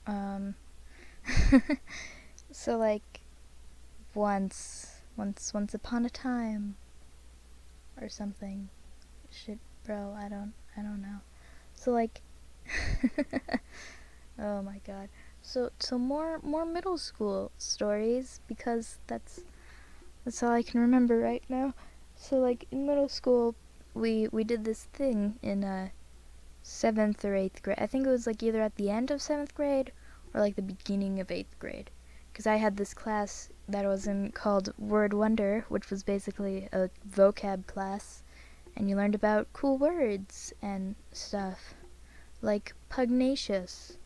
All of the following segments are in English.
Um, so like once upon a time or something. Shit, bro, I don't know. So like, oh my god. So more middle school stories because that's all I can remember right now. So like in middle school, we did this thing in seventh or eighth grade. I think it was like either at the end of seventh grade or like the beginning of eighth grade. Because I had this class that I was in called Word Wonder, which was basically a vocab class, and you learned about cool words and stuff, like pugnacious.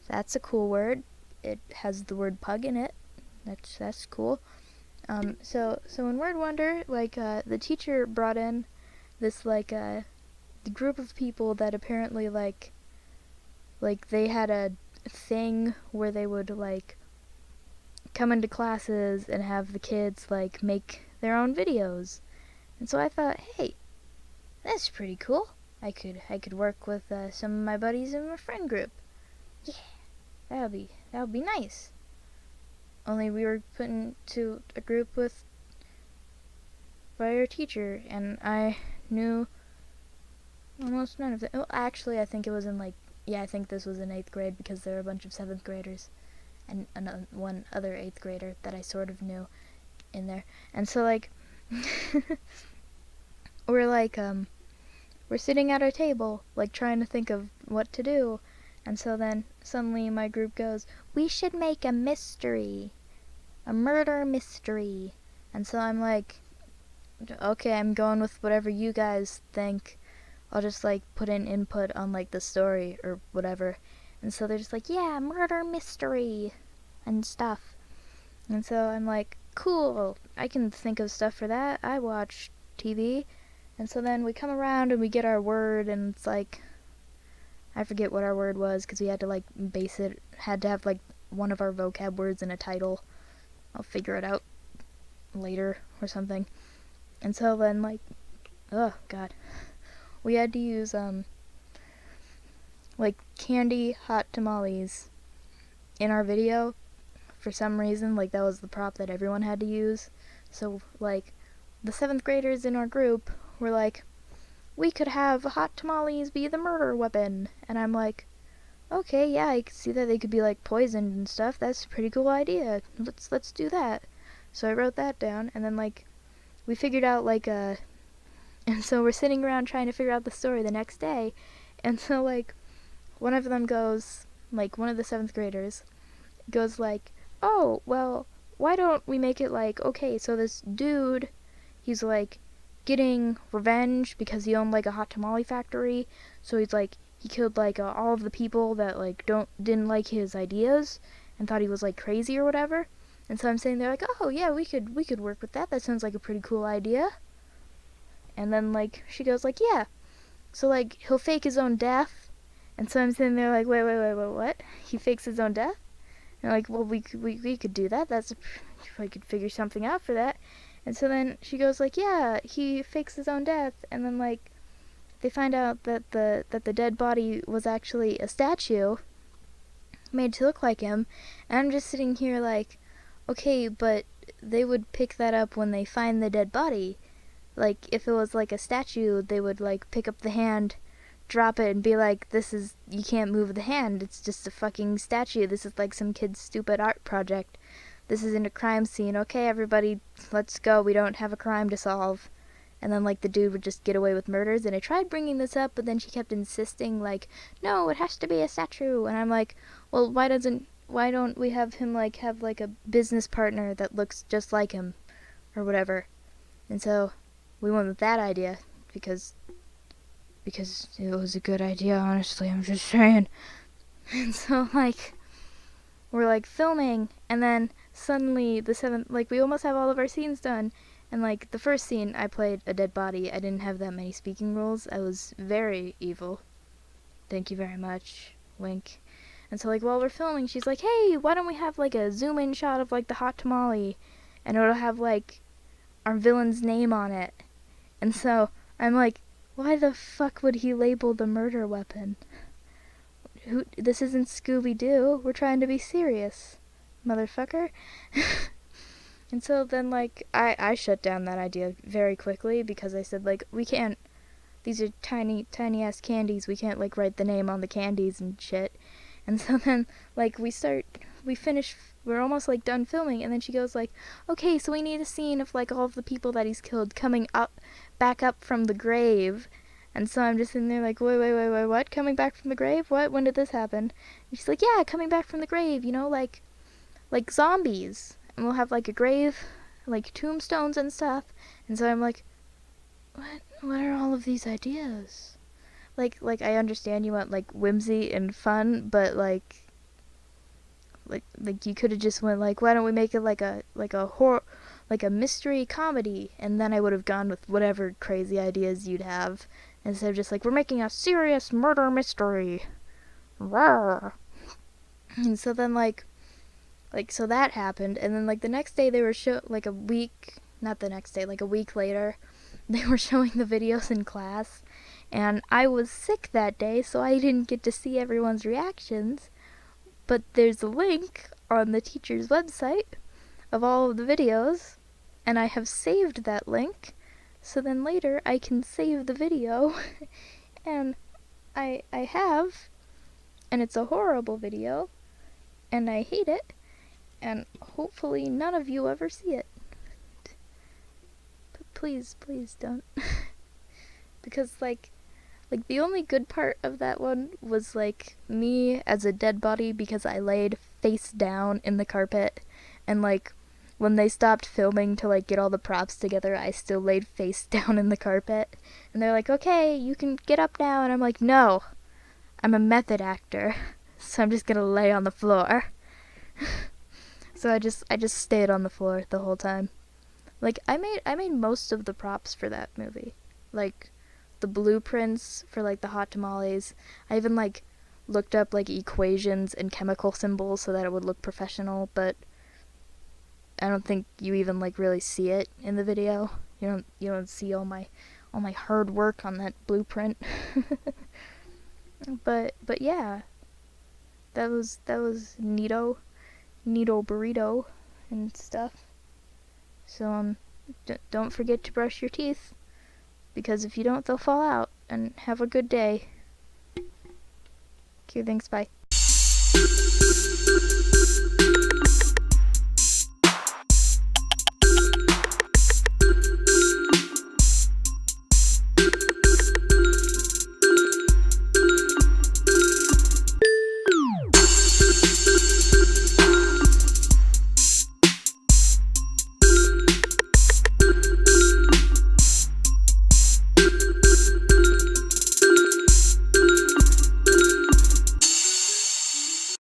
That's a cool word. It has the word pug in it. That's cool. So in Word Wonder, like the teacher brought in this the group of people that apparently like they had a thing where they would like come into classes and have the kids like make their own videos. And so I thought, hey, that's pretty cool. I could work with some of my buddies in my friend group. Yeah, that would be nice. Only we were put into a group with by our teacher, and I knew almost none of them. Well, actually, I think it was in like I think this was in eighth grade because there were a bunch of seventh graders and one other eighth grader that I sort of knew in there. And so like we're like we're sitting at our table like trying to think of what to do. And so then suddenly my group goes, "We should make a mystery. A murder mystery." And so I'm like, "Okay, I'm going with whatever you guys think. I'll just like put in input on like the story or whatever." And so they're just like, "Yeah, murder mystery and stuff." And so I'm like, "Cool, I can think of stuff for that. I watch TV." And so then we come around and we get our word, and it's like, I forget what our word was because we had to like had to have like one of our vocab words in a title. I'll figure it out later or something. And so then like, oh god, we had to use like candy hot tamales in our video for some reason. Like that was the prop that everyone had to use. So like the seventh graders in our group were like, "We could have hot tamales be the murder weapon." And I'm like, "Okay, yeah, I can see that they could be like poisoned and stuff. That's a pretty cool idea. Let's do that." So I wrote that down, and then like we figured out like and so we're sitting around trying to figure out the story the next day. And so like one of them goes, like one of the seventh graders goes like, "Oh, well, why don't we make it like, okay, so this dude, he's like getting revenge because he owned like a hot tamale factory. So he's like he killed like all of the people that like didn't like his ideas and thought he was like crazy or whatever." And so I'm saying they're like, "Oh yeah, we could work with that. That sounds like a pretty cool idea." And then like she goes like, "Yeah, so like he'll fake his own death." And so I'm sitting there like, wait, what? He fakes his own death? And like, well, we could do that. That's if I could figure something out for that. And so then she goes like, "Yeah, he fakes his own death." And then like they find out that the dead body was actually a statue made to look like him. And I'm just sitting here like, okay, but they would pick that up when they find the dead body. Like if it was like a statue, they would like pick up the hand, drop it, and be like, "This is, you can't move the hand. It's just a fucking statue. This is like some kid's stupid art project. This isn't a crime scene. Okay, everybody, let's go. We don't have a crime to solve." And then like the dude would just get away with murders. And I tried bringing this up, but then she kept insisting like, "No, it has to be a statue." And I'm like, well, why don't we have him like have like a business partner that looks just like him or whatever? And so we went with that idea because it was a good idea, honestly. I'm just saying. And so like we're like filming, and then suddenly the seventh, like we almost have all of our scenes done. And like the first scene, I played a dead body. I didn't have that many speaking roles. I was very evil. "Thank you very much," wink. And so like while we're filming, she's like, "Hey, why don't we have like a zoom in shot of like the hot tamale, and it'll have like our villain's name on it." And so I'm like, why the fuck would he label the murder weapon? This isn't Scooby-Doo. We're trying to be serious, motherfucker. And so then, like, I shut down that idea very quickly because I said, like, we can't, these are tiny ass candies. We can't, like, write the name on the candies and shit. And so then, like, we're almost, like, done filming, and then she goes, like, okay, so we need a scene of, like, all of the people that he's killed coming back up from the grave. And so I'm just sitting there like, wait, what? Coming back from the grave? What? When did this happen? And she's like, yeah, coming back from the grave, you know, like zombies. And we'll have, like, a grave, like, tombstones and stuff. And so I'm like, what are all of these ideas? Like I understand you want, like, whimsy and fun, but, like you could have just went, like, why don't we make it like a horror, like a mystery comedy, and then I would have gone with whatever crazy ideas you'd have, instead of just like, we're making a serious murder mystery. Rawr. And so then, like so that happened, and then, like, the next day they were like a week later, they were showing the videos in class, and I was sick that day, so I didn't get to see everyone's reactions, but there's a link on the teacher's website of all of the videos, and I have saved that link, so then later I can save the video, and I have, and it's a horrible video, and I hate it, and hopefully none of you ever see it. But please don't. Because, like, the only good part of that one was, like, me as a dead body because I laid face down in the carpet, and, like, when they stopped filming to, like, get all the props together, I still laid face down in the carpet, and they're like, okay, you can get up now, and I'm like, no, I'm a method actor, so I'm just gonna lay on the floor. So I just stayed on the floor the whole time. Like, I made most of the props for that movie. Like, the blueprints for, like, the hot tamales. I even, like, looked up, like, equations and chemical symbols so that it would look professional, but I don't think you even, like, really see it in the video. You don't see all my hard work on that blueprint. but yeah, that was neato burrito and stuff. So don't forget to brush your teeth, because if you don't, they'll fall out. And have a good day. Okay, thanks, bye.